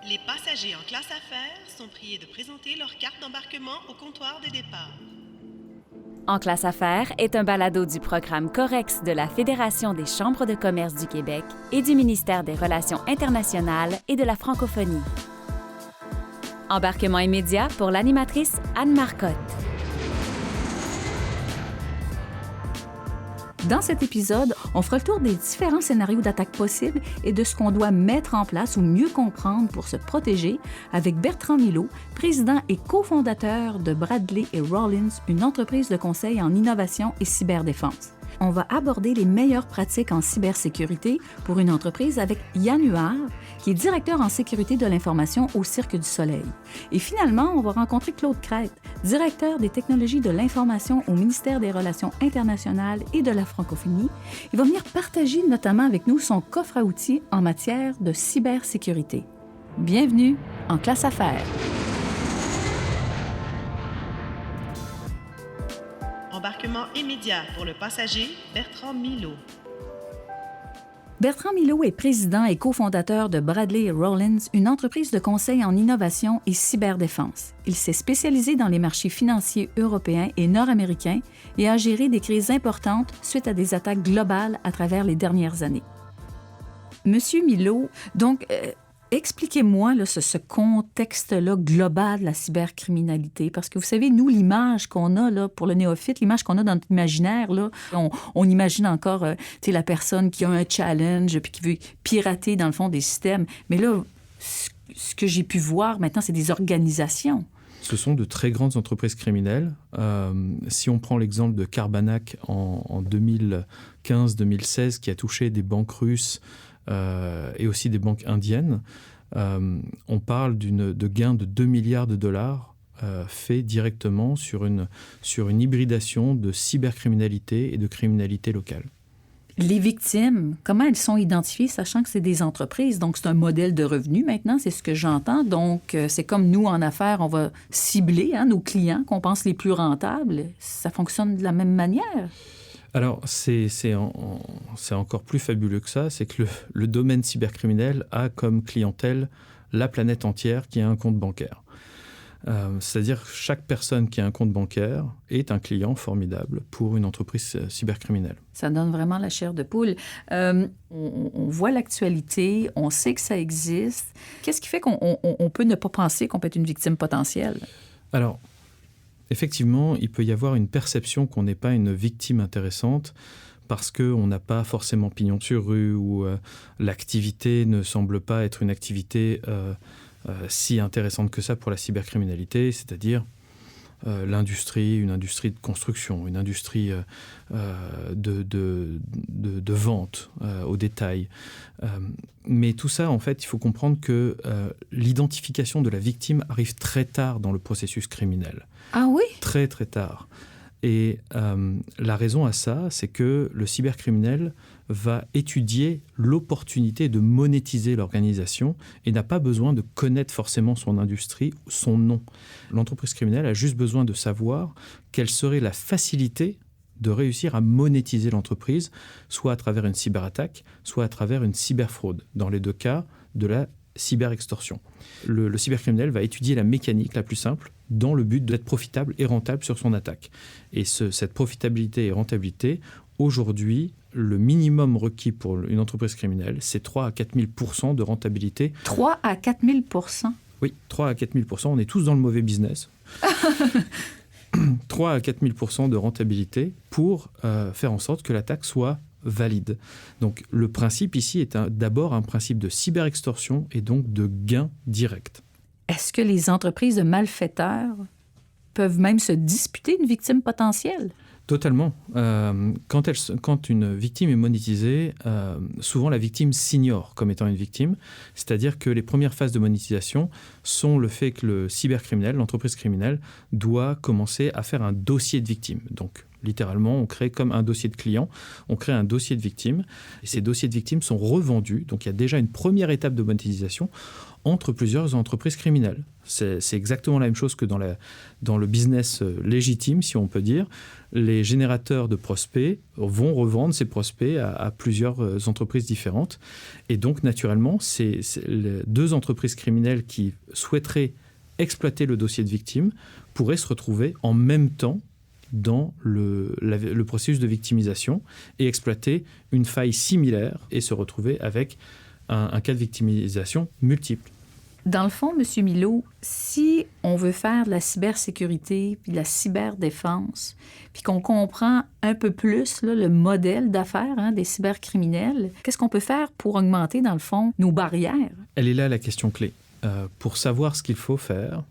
Les passagers en classe affaires sont priés de présenter leur carte d'embarquement au comptoir de départ. En classe affaires est un balado du programme Corex de la Fédération des chambres de commerce du Québec et du ministère des Relations internationales et de la francophonie. Embarquement immédiat pour l'animatrice Anne Marcotte. Dans cet épisode, on fera le tour des différents scénarios d'attaque possibles et de ce qu'on doit mettre en place ou mieux comprendre pour se protéger avec Bertrand Milot, président et cofondateur de Bradley & Rollins, une entreprise de conseil en innovation et cyberdéfense. On va aborder les meilleures pratiques en cybersécurité pour une entreprise avec Yann Huard, qui est directeur en sécurité de l'information au Cirque du Soleil. Et finalement, on va rencontrer Claude Crête, directeur des technologies de l'information au ministère des Relations internationales et de la francophonie. Il va venir partager notamment avec nous son coffre à outils en matière de cybersécurité. Bienvenue en classe affaires. Embarquement immédiat pour le passager Bertrand Milot. Bertrand Milot est président et cofondateur de Bradley & Rollins, une entreprise de conseil en innovation et cyberdéfense. Il s'est spécialisé dans les marchés financiers européens et nord-américains et a géré des crises importantes suite à des attaques globales à travers les dernières années. Monsieur Milot, donc, expliquez-moi là, ce contexte-là global de la cybercriminalité, parce que vous savez, nous, l'image qu'on a là, pour le néophyte, l'image qu'on a dans notre imaginaire, là, on imagine encore la personne qui a un challenge puis qui veut pirater, dans le fond, des systèmes. Mais là, ce que j'ai pu voir maintenant, c'est des organisations. Ce sont de très grandes entreprises criminelles. Si on prend l'exemple de Carbanac en 2015-2016, qui a touché des banques russes, et aussi des banques indiennes, on parle de gains de 2 milliards de dollars faits directement sur une hybridation de cybercriminalité et de criminalité locale. Les victimes, comment elles sont identifiées, sachant que c'est des entreprises? Donc, c'est un modèle de revenu maintenant, c'est ce que j'entends. Donc, c'est comme nous, en affaires, on va cibler nos clients qu'on pense les plus rentables. Ça fonctionne de la même manière? Alors, c'est encore plus fabuleux que ça, c'est que le domaine cybercriminel a comme clientèle la planète entière qui a un compte bancaire. C'est-à-dire que chaque personne qui a un compte bancaire est un client formidable pour une entreprise cybercriminelle. Ça donne vraiment la chair de poule. On voit l'actualité, on sait que ça existe. Qu'est-ce qui fait qu'on peut ne pas penser qu'on peut être une victime potentielle? Alors, effectivement, il peut y avoir une perception qu'on n'est pas une victime intéressante parce qu'on n'a pas forcément pignon sur rue ou l'activité ne semble pas être une activité si intéressante que ça pour la cybercriminalité, c'est-à-dire une industrie de construction, une industrie de vente au détail. Mais tout ça, en fait, il faut comprendre que l'identification de la victime arrive très tard dans le processus criminel. Ah oui? Très, très tard. Et la raison à ça, c'est que le cybercriminel va étudier l'opportunité de monétiser l'organisation et n'a pas besoin de connaître forcément son industrie ou son nom. L'entreprise criminelle a juste besoin de savoir quelle serait la facilité de réussir à monétiser l'entreprise, soit à travers une cyberattaque, soit à travers une cyberfraude. Dans les deux cas, de la cyberextorsion. Le cybercriminel va étudier la mécanique la plus simple dans le but d'être profitable et rentable sur son attaque. Et cette profitabilité et rentabilité, aujourd'hui, le minimum requis pour une entreprise criminelle, c'est 3 à 4 000 % de rentabilité. 3 à 4 000 %? Oui, 3 à 4 000 %. On est tous dans le mauvais business. 3 à 4 000 % de rentabilité pour faire en sorte que l'attaque soit valide. Donc, le principe ici est d'abord un principe de cyberextorsion et donc de gain direct. Est-ce que les entreprises de malfaiteurs peuvent même se disputer une victime potentielle? Totalement. Quand une victime est monétisée, souvent la victime s'ignore comme étant une victime. C'est-à-dire que les premières phases de monétisation sont le fait que le cybercriminel, l'entreprise criminelle, doit commencer à faire un dossier de victime. Donc, Littéralement, on crée comme un dossier de client, on crée un dossier de victime. Et ces dossiers de victimes sont revendus. Donc, il y a déjà une première étape de monétisation entre plusieurs entreprises criminelles. C'est exactement la même chose que dans le business légitime, si on peut dire. Les générateurs de prospects vont revendre ces prospects à plusieurs entreprises différentes. Et donc, naturellement, c'est les deux entreprises criminelles qui souhaiteraient exploiter le dossier de victime pourraient se retrouver en même temps dans le processus de victimisation et exploiter une faille similaire et se retrouver avec un cas de victimisation multiple. Dans le fond, M. Milot, si on veut faire de la cybersécurité puis de la cyberdéfense, puis qu'on comprend un peu plus là, le modèle d'affaires des cybercriminels, qu'est-ce qu'on peut faire pour augmenter, dans le fond, nos barrières? Elle est là la question clé. Pour savoir ce qu'il faut faire,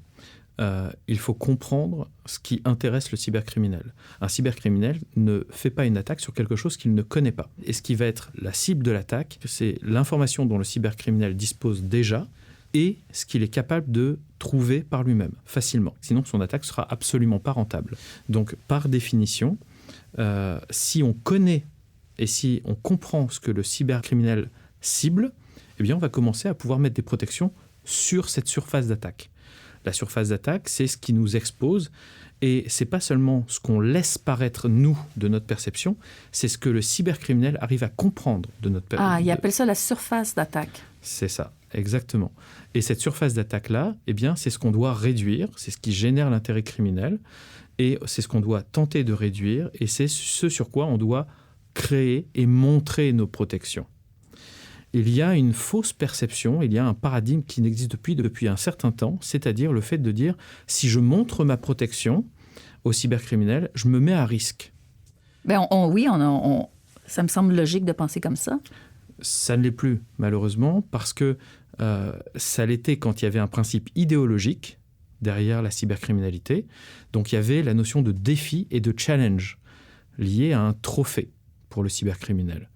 il faut comprendre ce qui intéresse le cybercriminel. Un cybercriminel ne fait pas une attaque sur quelque chose qu'il ne connaît pas. Et ce qui va être la cible de l'attaque, c'est l'information dont le cybercriminel dispose déjà et ce qu'il est capable de trouver par lui-même, facilement. Sinon, son attaque ne sera absolument pas rentable. Donc, par définition, si on connaît et si on comprend ce que le cybercriminel cible, eh bien, on va commencer à pouvoir mettre des protections sur cette surface d'attaque. La surface d'attaque, c'est ce qui nous expose et c'est pas seulement ce qu'on laisse paraître, nous, de notre perception, c'est ce que le cybercriminel arrive à comprendre de notre perception. Ah, il appelle ça la surface d'attaque. C'est ça, exactement. Et cette surface d'attaque-là, eh bien, c'est ce qu'on doit réduire, c'est ce qui génère l'intérêt criminel et c'est ce qu'on doit tenter de réduire et c'est ce sur quoi on doit créer et montrer nos protections. Il y a une fausse perception, il y a un paradigme qui n'existe depuis un certain temps, c'est-à-dire le fait de dire si je montre ma protection aux cybercriminels, je me mets à risque. Bien, ça me semble logique de penser comme ça. Ça ne l'est plus, malheureusement, parce que ça l'était quand il y avait un principe idéologique derrière la cybercriminalité. Donc il y avait la notion de défi et de challenge liée à un trophée pour le cybercriminel.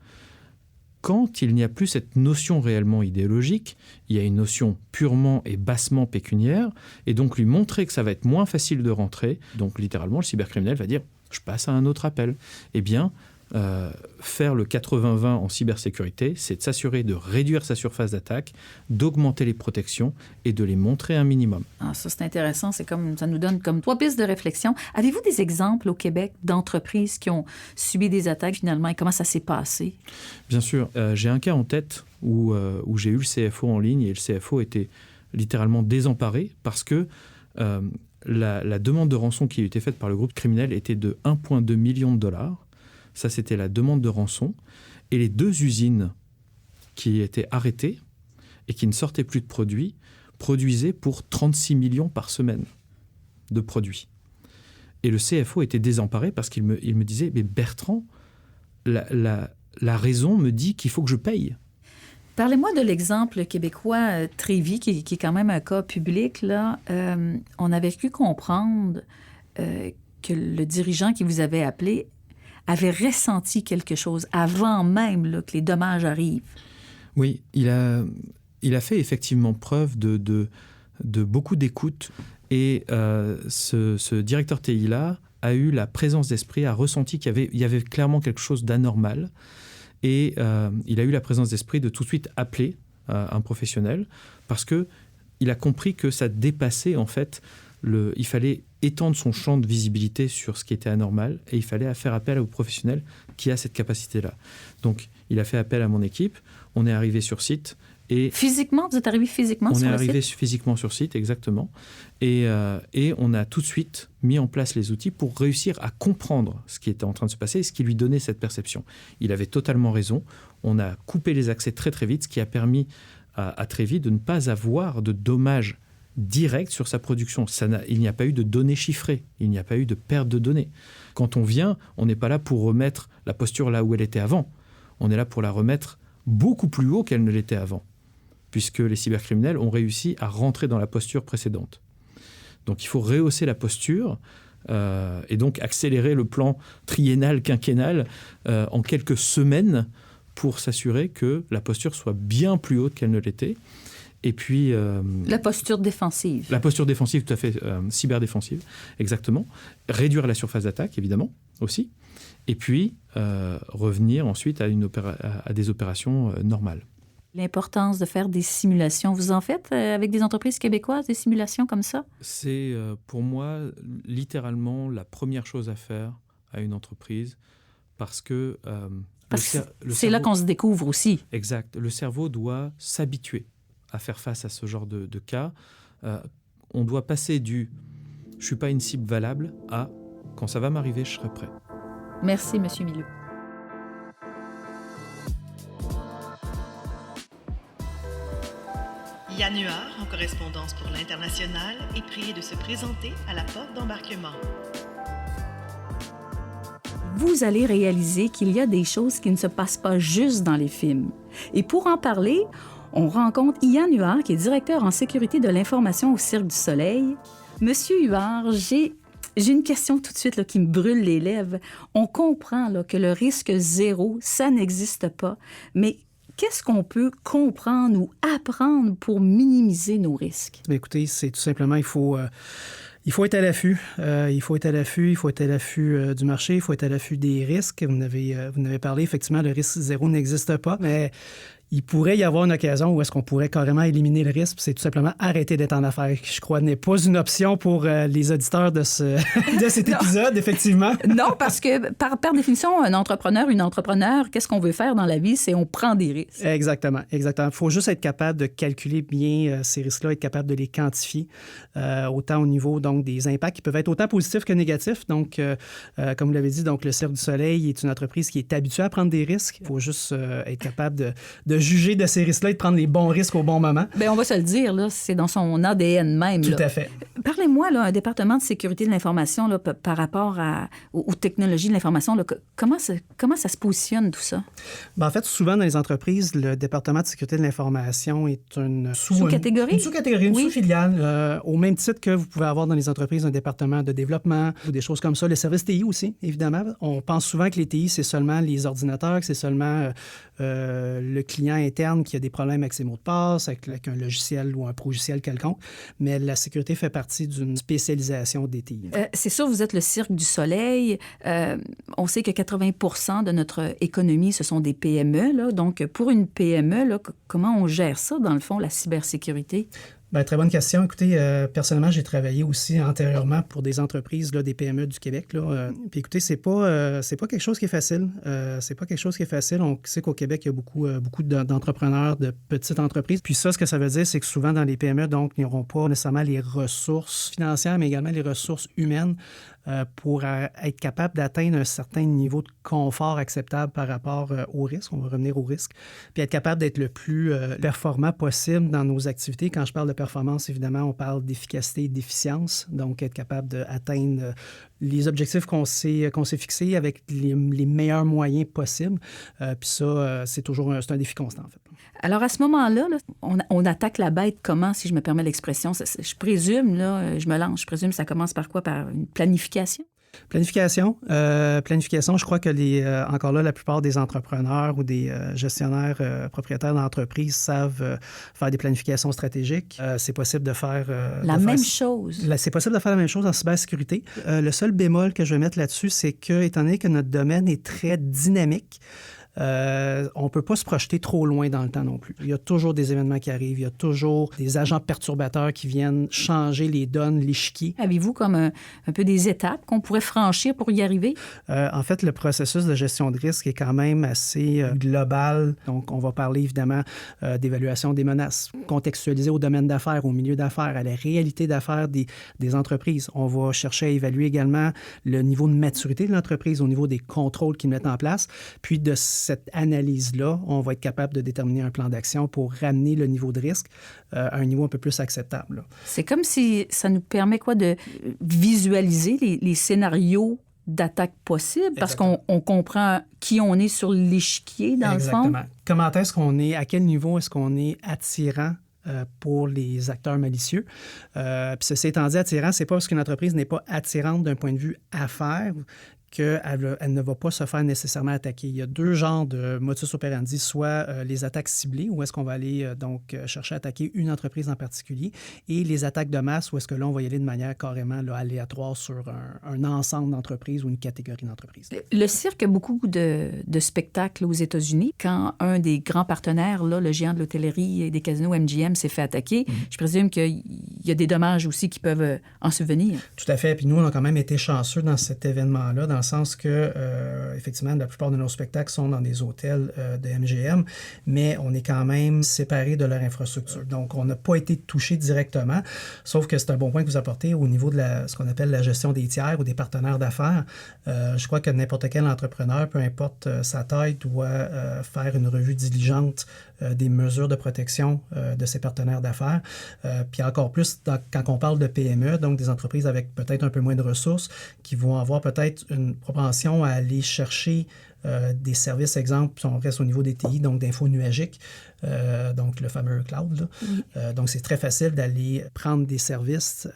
Quand il n'y a plus cette notion réellement idéologique, il y a une notion purement et bassement pécuniaire, et donc lui montrer que ça va être moins facile de rentrer, donc littéralement le cybercriminel va dire « je passe à un autre appel ». Eh bien, faire le 80-20 en cybersécurité, c'est de s'assurer de réduire sa surface d'attaque, d'augmenter les protections et de les montrer un minimum. Ah, ça, c'est intéressant. Ça nous donne comme 3 pistes de réflexion. Avez-vous des exemples au Québec d'entreprises qui ont subi des attaques finalement et comment ça s'est passé? Bien sûr. J'ai un cas en tête où j'ai eu le CFO en ligne et le CFO était littéralement désemparé parce que la demande de rançon qui a été faite par le groupe criminel était de 1,2 million de dollars. Ça, c'était la demande de rançon. Et les 2 usines qui étaient arrêtées et qui ne sortaient plus de produits produisaient pour 36 millions par semaine de produits. Et le CFO était désemparé parce qu'il me disait « Mais Bertrand, la raison me dit qu'il faut que je paye. » Parlez-moi de l'exemple québécois Trévi, qui est quand même un cas public. Là. On avait pu comprendre que le dirigeant qui vous avait appelé avait ressenti quelque chose avant même là, que les dommages arrivent. Oui, il a fait effectivement preuve de beaucoup d'écoute et ce directeur TI-là a eu la présence d'esprit, a ressenti qu'il y avait clairement quelque chose d'anormal et il a eu la présence d'esprit de tout de suite appeler un professionnel parce qu'il a compris que ça dépassait en fait il fallait étendre son champ de visibilité sur ce qui était anormal et il fallait faire appel au professionnel qui a cette capacité-là. Donc, il a fait appel à mon équipe. On est arrivé sur site et... Physiquement? Vous êtes arrivé physiquement sur le site? On est arrivé physiquement sur site, exactement. Et on a tout de suite mis en place les outils pour réussir à comprendre ce qui était en train de se passer et ce qui lui donnait cette perception. Il avait totalement raison. On a coupé les accès très, très vite, ce qui a permis à Trévi de ne pas avoir de dommages direct sur sa production. Il n'y a pas eu de données chiffrées, il n'y a pas eu de perte de données. Quand on vient, on n'est pas là pour remettre la posture là où elle était avant. On est là pour la remettre beaucoup plus haut qu'elle ne l'était avant, puisque les cybercriminels ont réussi à rentrer dans la posture précédente. Donc il faut rehausser la posture et donc accélérer le plan triennal, quinquennal en quelques semaines pour s'assurer que la posture soit bien plus haute qu'elle ne l'était. Et puis... la posture défensive. La posture défensive, tout à fait, cyberdéfensive, exactement. Réduire la surface d'attaque, évidemment. aussi. Et puis, revenir ensuite à des opérations normales. L'importance de faire des simulations. Vous en faites avec des entreprises québécoises, des simulations comme ça? C'est pour moi littéralement la première chose à faire à une entreprise parce que c'est là qu'on se découvre aussi. Exact. Le cerveau doit s'habituer à faire face à ce genre de cas. On doit passer du « je ne suis pas une cible valable » à « quand ça va m'arriver, je serai prêt ». Merci, M. Milot. Yann Huard, en correspondance pour l'International, est prié de se présenter à la porte d'embarquement. Vous allez réaliser qu'il y a des choses qui ne se passent pas juste dans les films. Et pour en parler, on rencontre Yann Huard, qui est directeur en sécurité de l'information au Cirque du Soleil. Monsieur Huard, j'ai une question tout de suite là, qui me brûle les lèvres. On comprend là, que le risque zéro, ça n'existe pas, mais qu'est-ce qu'on peut comprendre ou apprendre pour minimiser nos risques? Bien, écoutez, c'est tout simplement, il faut être à l'affût. Il faut être à l'affût du marché, il faut être à l'affût des risques. Vous n'avez parlé, effectivement, le risque zéro n'existe pas, mais il pourrait y avoir une occasion où est-ce qu'on pourrait carrément éliminer le risque, c'est tout simplement arrêter d'être en affaires, qui, je crois, n'est pas une option pour les auditeurs de cet épisode, effectivement. Non, parce que par définition, un entrepreneur, une entrepreneur, qu'est-ce qu'on veut faire dans la vie? C'est on prend des risques. Exactement. Il faut juste être capable de calculer bien ces risques-là, être capable de les quantifier, autant au niveau donc, des impacts qui peuvent être autant positifs que négatifs. Donc, comme vous l'avez dit, donc, le Cirque du Soleil est une entreprise qui est habituée à prendre des risques. Il faut juste être capable de juger de ces risques-là et de prendre les bons risques au bon moment. Bien, on va se le dire, là, c'est dans son ADN même. Tout là. à fait. Parlez-moi, là, un département de sécurité de l'information là, par rapport aux technologies de l'information, là, comment ça se positionne, tout ça? Bien, en fait, souvent dans les entreprises, le département de sécurité de l'information est une sous-catégorie? Une sous-catégorie, une sous-filiale, au même titre que vous pouvez avoir dans les entreprises un département de développement ou des choses comme ça. Le service TI aussi, évidemment. On pense souvent que les TI, c'est seulement les ordinateurs, que c'est seulement le client interne qui a des problèmes avec ses mots de passe, avec un logiciel ou un progiciel quelconque, mais la sécurité fait partie d'une spécialisation des TI. C'est sûr, vous êtes le Cirque du Soleil. On sait que 80% de notre économie, ce sont des PME. Là. Donc, pour une PME, là, comment on gère ça, dans le fond, la cybersécurité? Bien, très bonne question. Écoutez, personnellement, j'ai travaillé aussi antérieurement pour des entreprises, là, des PME du Québec. Là. Puis écoutez, c'est pas quelque chose qui est facile. C'est pas quelque chose qui est facile. On sait qu'au Québec, il y a beaucoup d'entrepreneurs, de petites entreprises. Puis ça, ce que ça veut dire, c'est que souvent, dans les PME, donc, ils n'auront pas nécessairement les ressources financières, mais également les ressources humaines pour être capable d'atteindre un certain niveau de confort acceptable par rapport au risque. On va revenir au risque. Puis être capable d'être le plus performant possible dans nos activités. Quand je parle de performance, évidemment, on parle d'efficacité et d'efficience. Donc, être capable d'atteindre les objectifs qu'on s'est fixés avec les meilleurs moyens possibles. Puis ça, c'est un défi constant, en fait. Alors, à ce moment-là, là, on attaque la bête comment, si je me permets l'expression? Je présume, là, je me lance, je présume que ça commence par quoi? Par une planification? Planification, je crois que encore là, la plupart des entrepreneurs ou des gestionnaires propriétaires d'entreprises savent faire des planifications stratégiques. C'est possible de faire... C'est possible de faire la même chose en cybersécurité. Le seul bémol que je vais mettre là-dessus, c'est que, étant donné que notre domaine est très dynamique, on ne peut pas se projeter trop loin dans le temps non plus. Il y a toujours des événements qui arrivent, il y a toujours des agents perturbateurs qui viennent changer les donnes, l'échiquier. Avez-vous comme un peu des étapes qu'on pourrait franchir pour y arriver? En fait, le processus de gestion de risque est quand même assez global. Donc, on va parler évidemment d'évaluation des menaces, contextualisée au domaine d'affaires, au milieu d'affaires, à la réalité d'affaires des entreprises. On va chercher à évaluer également le niveau de maturité de l'entreprise au niveau des contrôles qu'ils mettent en place. Puis de cette analyse-là, on va être capable de déterminer un plan d'action pour ramener le niveau de risque à un niveau un peu plus acceptable. Là. C'est comme si ça nous permet de visualiser les scénarios d'attaque possibles, parce qu'on comprend qui on est sur l'échiquier, dans Exactement. le fond. Comment est-ce qu'on est, à quel niveau est-ce qu'on est attirant pour les acteurs malicieux. Puis ceci étant dit, attirant, c'est pas parce qu'une entreprise n'est pas attirante d'un point de vue affaires qu'elle ne va pas se faire nécessairement attaquer. Il y a deux genres de modus operandi, soit les attaques ciblées, où est-ce qu'on va aller chercher à attaquer une entreprise en particulier, et les attaques de masse, où est-ce que là, on va y aller de manière carrément aléatoire sur un ensemble d'entreprises ou une catégorie d'entreprises. Le cirque a beaucoup de spectacles aux États-Unis. Quand un des grands partenaires, là, le géant de l'hôtellerie et des casinos MGM, s'est fait attaquer, je présume qu'il y a des dommages aussi qui peuvent en subvenir. Tout à fait. Puis nous, on a quand même été chanceux dans cet événement-là, dans le sens que, effectivement, la plupart de nos spectacles sont dans des hôtels de MGM, mais on est quand même séparés de leur infrastructure. Donc, on n'a pas été touché directement, sauf que c'est un bon point que vous apportez au niveau de ce qu'on appelle la gestion des tiers ou des partenaires d'affaires. Je crois que n'importe quel entrepreneur, peu importe sa taille, doit faire une revue diligente des mesures de protection de ses partenaires d'affaires. Puis encore plus quand on parle de PME, donc des entreprises avec peut-être un peu moins de ressources, qui vont avoir peut-être une propension à aller chercher des services, exemple, si on reste au niveau des TI, donc d'infos nuagiques, donc le fameux cloud. Là. Oui. Donc, c'est très facile d'aller prendre des services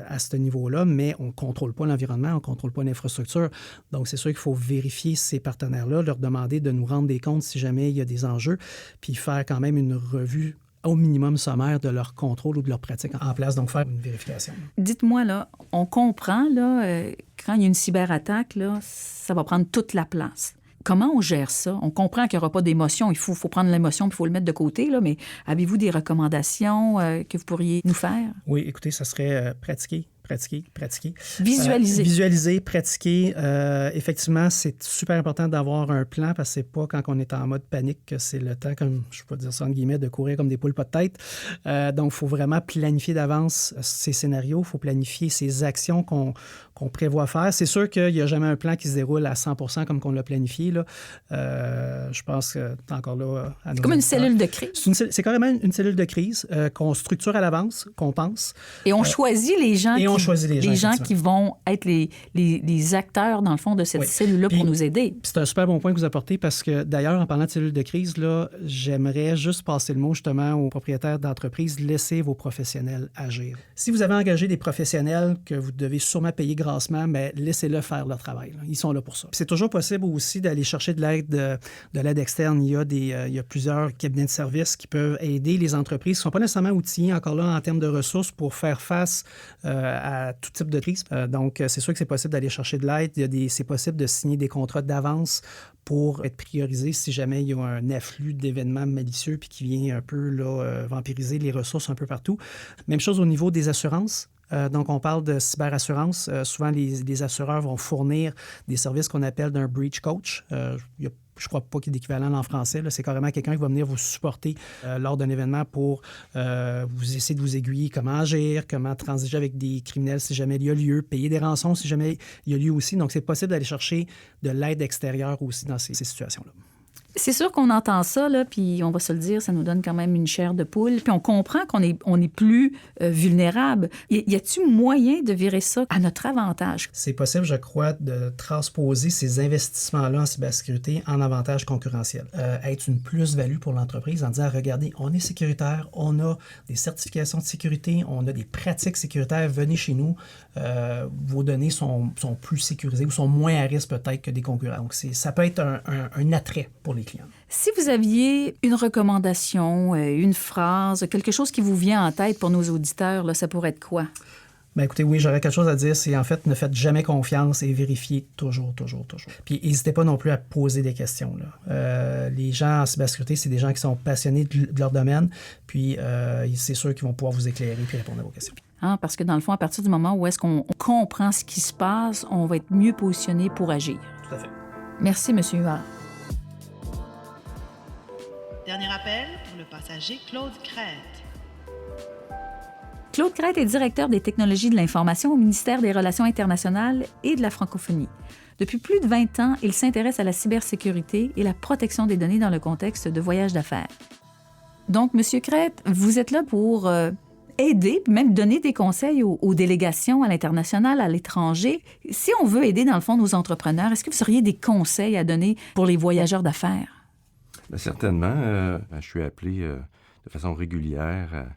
à ce niveau-là, mais on ne contrôle pas l'environnement, on ne contrôle pas l'infrastructure. Donc, c'est sûr qu'il faut vérifier ces partenaires-là, leur demander de nous rendre des comptes si jamais il y a des enjeux, puis faire quand même une revue au minimum sommaire de leur contrôle ou de leur pratique en place, donc faire une vérification. Dites-moi, là, on comprend, là, quand il y a une cyberattaque, là, ça va prendre toute la place. Comment on gère ça? On comprend qu'il n'y aura pas d'émotion, il faut prendre l'émotion, puis il faut le mettre de côté, là, mais avez-vous des recommandations que vous pourriez nous faire? Oui, écoutez, ça serait pratiquer. Visualiser, pratiquer. Effectivement, c'est super important d'avoir un plan parce que c'est pas quand on est en mode panique que c'est le temps, comme je peux dire ça en guillemets, de courir comme des poules pas de tête. Donc, il faut vraiment planifier d'avance ces scénarios. Il faut planifier ces actions qu'on prévoit faire. C'est sûr qu'il n'y a jamais un plan qui se déroule à 100% comme qu'on l'a planifié. Là. Je pense que c'est encore là... C'est comme une cellule de crise. C'est carrément une cellule de crise qu'on structure à l'avance, qu'on pense. Et on choisit les gens les gens qui vont être les acteurs, dans le fond, de cette cellule-là pour nous aider. C'est un super bon point que vous apportez parce que, d'ailleurs, en parlant de cellule de crise, là, j'aimerais juste passer le mot justement aux propriétaires d'entreprises, laissez vos professionnels agir. Si vous avez engagé des professionnels que vous devez sûrement payer grassement, mais laissez-le faire leur travail. Là. Ils sont là pour ça. Puis c'est toujours possible aussi d'aller chercher de l'aide externe. Il y a plusieurs cabinets de services qui peuvent aider les entreprises qui ne sont pas nécessairement outillées encore là en termes de ressources pour faire face à tout type de crise. Donc, c'est sûr que c'est possible d'aller chercher de l'aide. C'est possible de signer des contrats d'avance pour être priorisé si jamais il y a un afflux d'événements malicieux puis qui vient un peu vampiriser les ressources un peu partout. Même chose au niveau des assurances. Donc, on parle de cyberassurance. Souvent, les assureurs vont fournir des services qu'on appelle d'un breach coach. Je ne crois pas qu'il y ait d'équivalent en français. Là. C'est carrément quelqu'un qui va venir vous supporter lors d'un événement pour vous essayer de vous aiguiller comment agir, comment transiger avec des criminels si jamais il y a lieu, payer des rançons si jamais il y a lieu aussi. Donc, c'est possible d'aller chercher de l'aide extérieure aussi dans ces situations-là. C'est sûr qu'on entend ça, là, puis on va se le dire, ça nous donne quand même une chair de poule. Puis on comprend qu'on est plus vulnérable. Y a-t-il moyen de virer ça à notre avantage? C'est possible, je crois, de transposer ces investissements-là en cybersécurité en avantage concurrentiel. Être une plus-value pour l'entreprise en disant, regardez, on est sécuritaire, on a des certifications de sécurité, on a des pratiques sécuritaires, venez chez nous, vos données sont plus sécurisées ou sont moins à risque peut-être que des concurrents. Donc, ça peut être un attrait pour les clients. Si vous aviez une recommandation, une phrase, quelque chose qui vous vient en tête pour nos auditeurs, là, ça pourrait être quoi? Bien, écoutez, oui, j'aurais quelque chose à dire. C'est en fait, ne faites jamais confiance et vérifiez toujours. Puis, n'hésitez pas non plus à poser des questions. Là. Les gens en cybersécurité, c'est des gens qui sont passionnés de leur domaine. Puis, c'est sûr qu'ils vont pouvoir vous éclairer et répondre à vos questions. Parce que dans le fond, à partir du moment où est-ce qu'on comprend ce qui se passe, on va être mieux positionné pour agir. Tout à fait. Merci, M. Huard. Dernier appel pour le passager Claude Crête. Claude Crête est directeur des technologies de l'information au ministère des Relations internationales et de la francophonie. Depuis plus de 20 ans, il s'intéresse à la cybersécurité et la protection des données dans le contexte de voyages d'affaires. Donc, M. Crête, vous êtes là pour aider, même donner des conseils aux délégations à l'international, à l'étranger. Si on veut aider, dans le fond, nos entrepreneurs, est-ce que vous auriez des conseils à donner pour les voyageurs d'affaires? Bien, certainement. Je suis appelé de façon régulière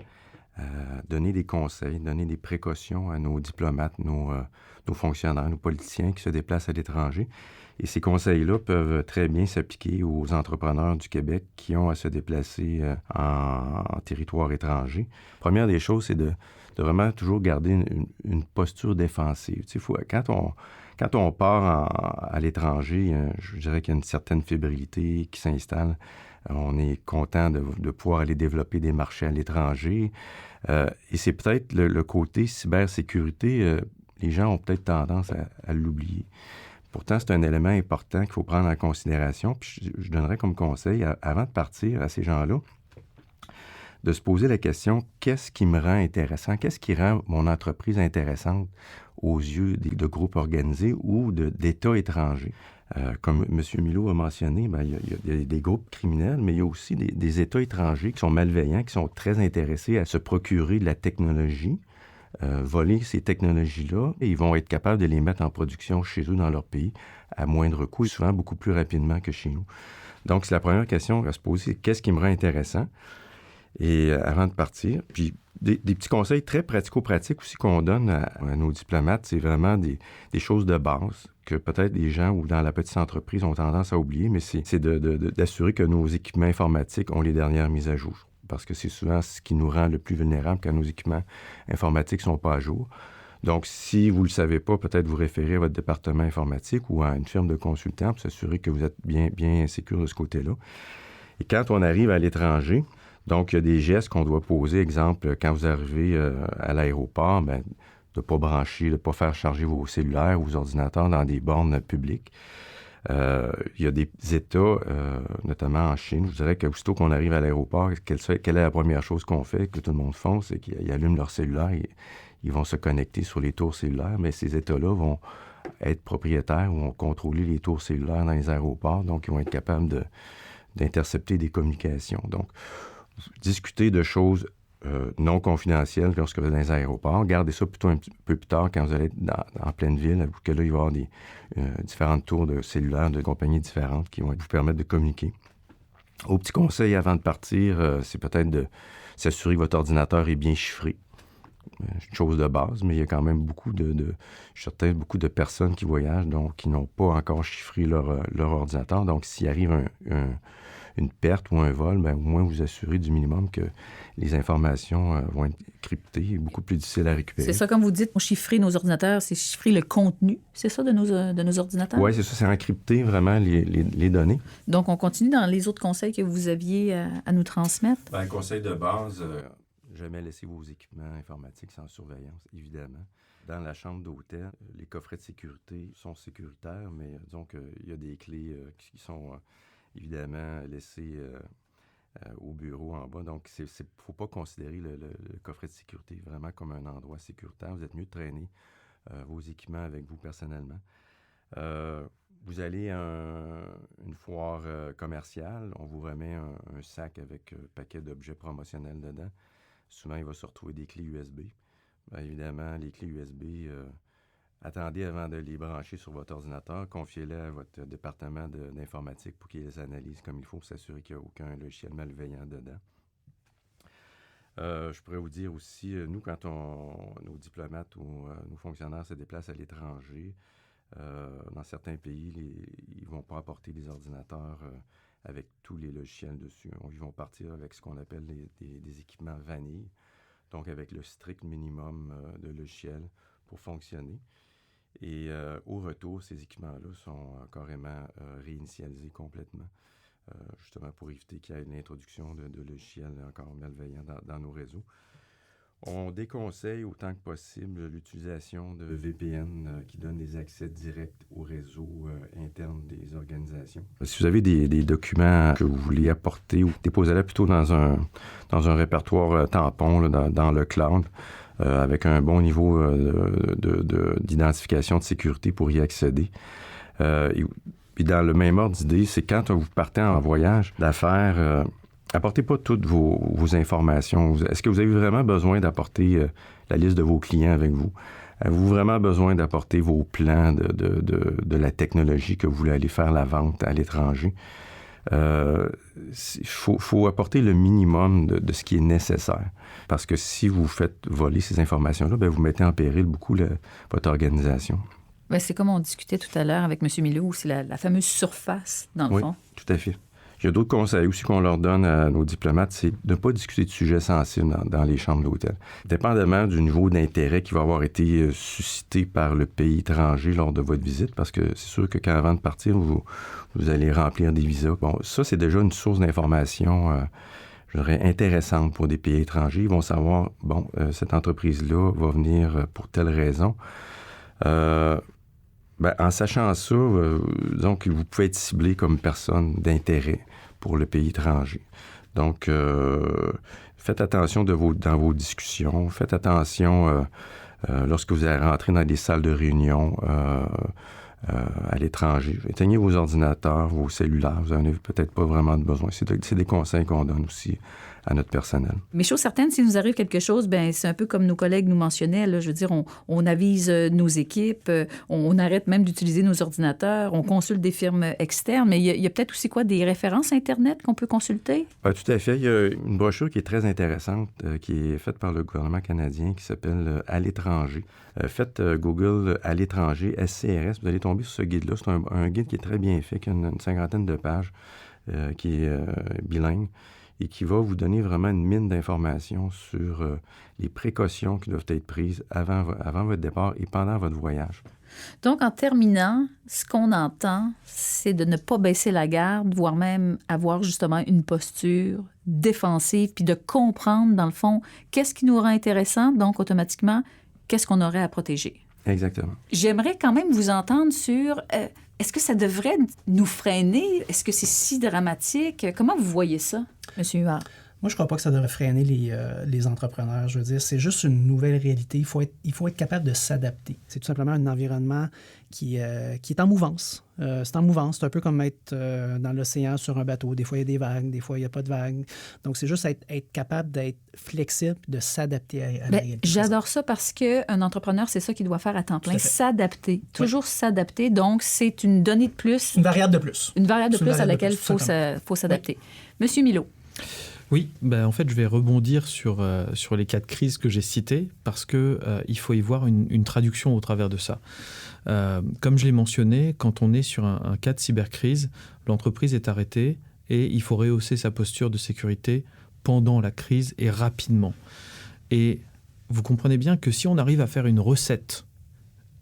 donner des conseils, donner des précautions à nos diplomates, nos fonctionnaires, nos politiciens qui se déplacent à l'étranger. Et ces conseils-là peuvent très bien s'appliquer aux entrepreneurs du Québec qui ont à se déplacer en territoire étranger. Première des choses, c'est de vraiment toujours garder une posture défensive. Tu sais, quand on part à l'étranger, je dirais qu'il y a une certaine fébrilité qui s'installe. On est content de pouvoir aller développer des marchés à l'étranger. Et c'est peut-être le côté cybersécurité, les gens ont peut-être tendance à l'oublier. Pourtant, c'est un élément important qu'il faut prendre en considération. Puis je donnerais comme conseil, avant de partir à ces gens-là, de se poser la question, qu'est-ce qui me rend intéressant? Qu'est-ce qui rend mon entreprise intéressante aux yeux de groupes organisés ou d'États étrangers? Comme M. Milo a mentionné, il y a des groupes criminels, mais il y a aussi des États étrangers qui sont malveillants, qui sont très intéressés à se procurer de la technologie, voler ces technologies-là, et ils vont être capables de les mettre en production chez eux dans leur pays à moindre coût, et souvent beaucoup plus rapidement que chez nous. Donc, c'est la première question à se poser, c'est qu'est-ce qui me rend intéressant? Et avant de partir, puis des petits conseils très pratico-pratiques aussi qu'on donne à nos diplomates, c'est vraiment des choses de base que peut-être les gens ou dans la petite entreprise ont tendance à oublier, mais c'est d'assurer que nos équipements informatiques ont les dernières mises à jour. Parce que c'est souvent ce qui nous rend le plus vulnérables quand nos équipements informatiques ne sont pas à jour. Donc, si vous ne le savez pas, peut-être vous référez à votre département informatique ou à une firme de consultants pour s'assurer que vous êtes bien sécure de ce côté-là. Et quand on arrive à l'étranger, donc, il y a des gestes qu'on doit poser. Exemple, quand vous arrivez à l'aéroport, de ne pas brancher, de ne pas faire charger vos cellulaires ou vos ordinateurs dans des bornes publiques. Il y a des États, notamment en Chine, je dirais qu'aussitôt qu'on arrive à l'aéroport, quelle est la première chose qu'on fait, que tout le monde fait, c'est qu'ils allument leur cellulaire et ils vont se connecter sur les tours cellulaires, mais ces États-là vont être propriétaires ou vont contrôler les tours cellulaires dans les aéroports, donc ils vont être capables d'intercepter des communications. Donc, discuter de choses non confidentielles lorsque vous êtes dans les aéroports. Gardez ça plutôt un petit peu plus tard quand vous allez être en pleine ville, que là, il va y avoir des différentes tours de cellulaires de compagnies différentes qui vont vous permettre de communiquer. Au petit conseil avant de partir, c'est peut-être de s'assurer que votre ordinateur est bien chiffré. Une chose de base, mais il y a quand même beaucoup de personnes qui voyagent, donc qui n'ont pas encore chiffré leur ordinateur. Donc, s'il arrive une perte ou un vol, au moins vous assurez du minimum que les informations vont être cryptées et beaucoup plus difficiles à récupérer. C'est ça, comme vous dites, chiffrer nos ordinateurs, c'est chiffrer le contenu, c'est ça, de nos ordinateurs? Oui, c'est ça, c'est encrypter vraiment les données. Donc, on continue dans les autres conseils que vous aviez à nous transmettre? Conseil de base, jamais laisser vos équipements informatiques sans surveillance, évidemment. Dans la chambre d'hôtel, les coffrets de sécurité sont sécuritaires, mais disons qu'il y a des clés qui sont évidemment laissées au bureau en bas. Donc, il ne faut pas considérer le coffret de sécurité vraiment comme un endroit sécuritaire. Vous êtes mieux de traîner vos équipements avec vous personnellement. Vous allez à une foire commerciale, on vous remet un sac avec un paquet d'objets promotionnels dedans. Souvent, il va se retrouver des clés USB. Évidemment, les clés USB, attendez avant de les brancher sur votre ordinateur, confiez-les à votre département d'informatique pour qu'ils les analysent comme il faut pour s'assurer qu'il n'y a aucun logiciel malveillant dedans. Je pourrais vous dire aussi, nous, quand nos diplomates ou nos fonctionnaires se déplacent à l'étranger, dans certains pays, ils ne vont pas apporter des ordinateurs avec tous les logiciels dessus. Ils vont partir avec ce qu'on appelle des équipements vanille, donc avec le strict minimum de logiciels pour fonctionner. Et au retour, ces équipements-là sont carrément réinitialisés complètement, justement pour éviter qu'il y ait l'introduction de logiciels encore malveillants dans nos réseaux. On déconseille autant que possible l'utilisation de VPN qui donnent des accès directs au réseau interne des organisations. Si vous avez des documents que vous voulez apporter, déposez-les plutôt dans un répertoire tampon là, dans le cloud avec un bon niveau d'identification de sécurité pour y accéder. Puis dans le même ordre d'idée, c'est quand vous partez en voyage d'affaires... apportez pas toutes vos informations. Est-ce que vous avez vraiment besoin d'apporter la liste de vos clients avec vous? Avez-vous vraiment besoin d'apporter vos plans de la technologie que vous voulez aller faire la vente à l'étranger? faut apporter le minimum de ce qui est nécessaire. Parce que si vous faites voler ces informations-là, bien, vous mettez en péril beaucoup votre organisation. Bien, c'est comme on discutait tout à l'heure avec M. Milo, c'est la fameuse surface, dans le fond. Oui, tout à fait. Il y a d'autres conseils aussi qu'on leur donne à nos diplomates, c'est de ne pas discuter de sujets sensibles dans les chambres d'hôtel. Dépendamment du niveau d'intérêt qui va avoir été suscité par le pays étranger lors de votre visite, parce que c'est sûr que avant de partir, vous allez remplir des visas. Bon, ça, c'est déjà une source d'information, je dirais, intéressante pour des pays étrangers. Ils vont savoir, cette entreprise-là va venir pour telle raison. En sachant ça, donc, vous pouvez être ciblé comme personne d'intérêt pour le pays étranger. Donc, faites attention dans vos discussions. Faites attention lorsque vous allez rentrer dans des salles de réunion à l'étranger. Éteignez vos ordinateurs, vos cellulaires. Vous n'en avez peut-être pas vraiment de besoin. C'est des conseils qu'on donne aussi à notre personnel. Mais chose certaine, s'il nous arrive quelque chose, bien, c'est un peu comme nos collègues nous mentionnaient. Là, je veux dire, on avise nos équipes, on arrête même d'utiliser nos ordinateurs, on consulte des firmes externes, mais il y a peut-être aussi des références Internet qu'on peut consulter? Tout à fait. Il y a une brochure qui est très intéressante, qui est faite par le gouvernement canadien, qui s'appelle « À l'étranger ». Faites Google « À l'étranger », SCRS, vous allez tomber sur ce guide-là. C'est un guide qui est très bien fait, qui a une 50aine de pages, qui est bilingue, et qui va vous donner vraiment une mine d'informations sur les précautions qui doivent être prises avant votre départ et pendant votre voyage. Donc, en terminant, ce qu'on entend, c'est de ne pas baisser la garde, voire même avoir justement une posture défensive, puis de comprendre, dans le fond, qu'est-ce qui nous rend intéressant, donc automatiquement, qu'est-ce qu'on aurait à protéger. Exactement. J'aimerais quand même vous entendre sur... est-ce que ça devrait nous freiner? Est-ce que c'est si dramatique? Comment vous voyez ça, M. Huard? Moi, je ne crois pas que ça devrait freiner les entrepreneurs. Je veux dire, c'est juste une nouvelle réalité. Il faut être capable de s'adapter. C'est tout simplement un environnement qui est en mouvance. C'est en mouvance. C'est un peu comme être dans l'océan sur un bateau. Des fois, il y a des vagues. Des fois, il n'y a pas de vagues. Donc, c'est juste être capable d'être flexible et de s'adapter à la réalité. J'adore ça parce qu'un entrepreneur, c'est ça qu'il doit faire à temps plein. S'adapter. Toujours s'adapter. Donc, c'est une donnée de plus. Une variable de plus. Une variable de plus à laquelle il faut s'adapter. Oui. Monsieur Milo. Oui, en fait, je vais rebondir sur les cas de crise que j'ai cités parce qu'il faut y voir une traduction au travers de ça. Comme je l'ai mentionné, quand on est sur un cas de cybercrise, l'entreprise est arrêtée et il faut rehausser sa posture de sécurité pendant la crise et rapidement. Et vous comprenez bien que si on arrive à faire une recette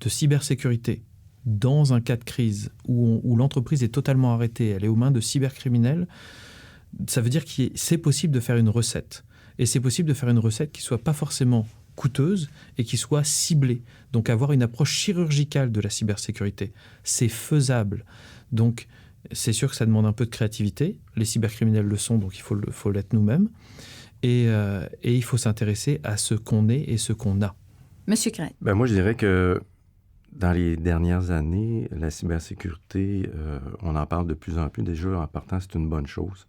de cybersécurité dans un cas de crise où l'entreprise est totalement arrêtée, elle est aux mains de cybercriminels, ça veut dire que c'est possible de faire une recette. Et c'est possible de faire une recette qui ne soit pas forcément coûteuse et qui soit ciblée. Donc avoir une approche chirurgicale de la cybersécurité, c'est faisable. Donc c'est sûr que ça demande un peu de créativité. Les cybercriminels le sont, donc il faut l'être nous-mêmes. Et il faut s'intéresser à ce qu'on est et ce qu'on a. Monsieur Craig. Moi, je dirais que dans les dernières années, la cybersécurité, on en parle de plus en plus. Déjà, en partant, c'est une bonne chose.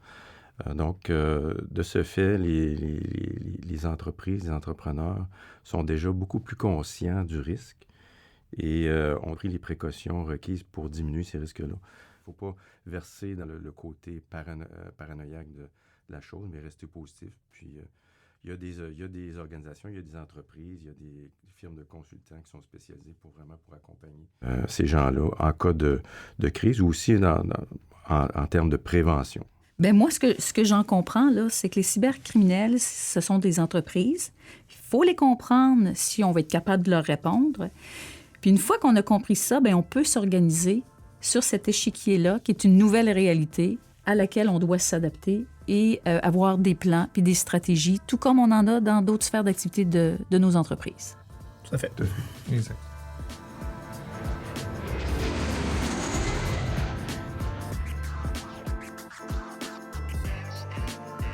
Donc, de ce fait, les entreprises, les entrepreneurs sont déjà beaucoup plus conscients du risque et ont pris les précautions requises pour diminuer ces risques-là. Il ne faut pas verser dans le côté paranoïaque de la chose, mais rester positif. Puis, il y a des organisations, il y a des entreprises, il y a des firmes de consultants qui sont spécialisées pour accompagner ces gens-là en cas de crise ou aussi en termes de prévention. Moi, ce que j'en comprends, là, c'est que les cybercriminels, ce sont des entreprises. Il faut les comprendre si on va être capable de leur répondre. Puis une fois qu'on a compris ça, on peut s'organiser sur cet échiquier-là, qui est une nouvelle réalité à laquelle on doit s'adapter et avoir des plans puis des stratégies, tout comme on en a dans d'autres sphères d'activité de nos entreprises. Tout à fait. Exact.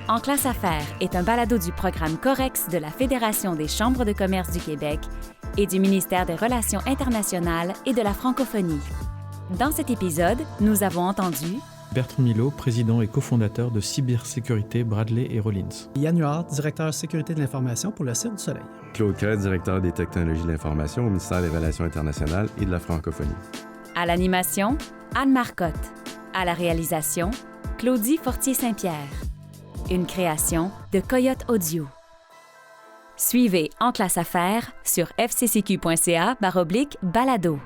En classe affaires est un balado du programme Corex de la Fédération des chambres de commerce du Québec et du ministère des Relations internationales et de la francophonie. Dans cet épisode, nous avons entendu Bertrand Milo, président et cofondateur de Cybersécurité Bradley et Rollins. Yann Huard, directeur sécurité de l'information pour le Cirque du Soleil. Claude Crête, directeur des technologies de l'information au ministère des Relations internationales et de la francophonie. à l'animation, Anne Marcotte, à la réalisation, Claudie Fortier-Saint-Pierre. Une création de Coyote Audio. Suivez En classe affaires sur fccq.ca/balado.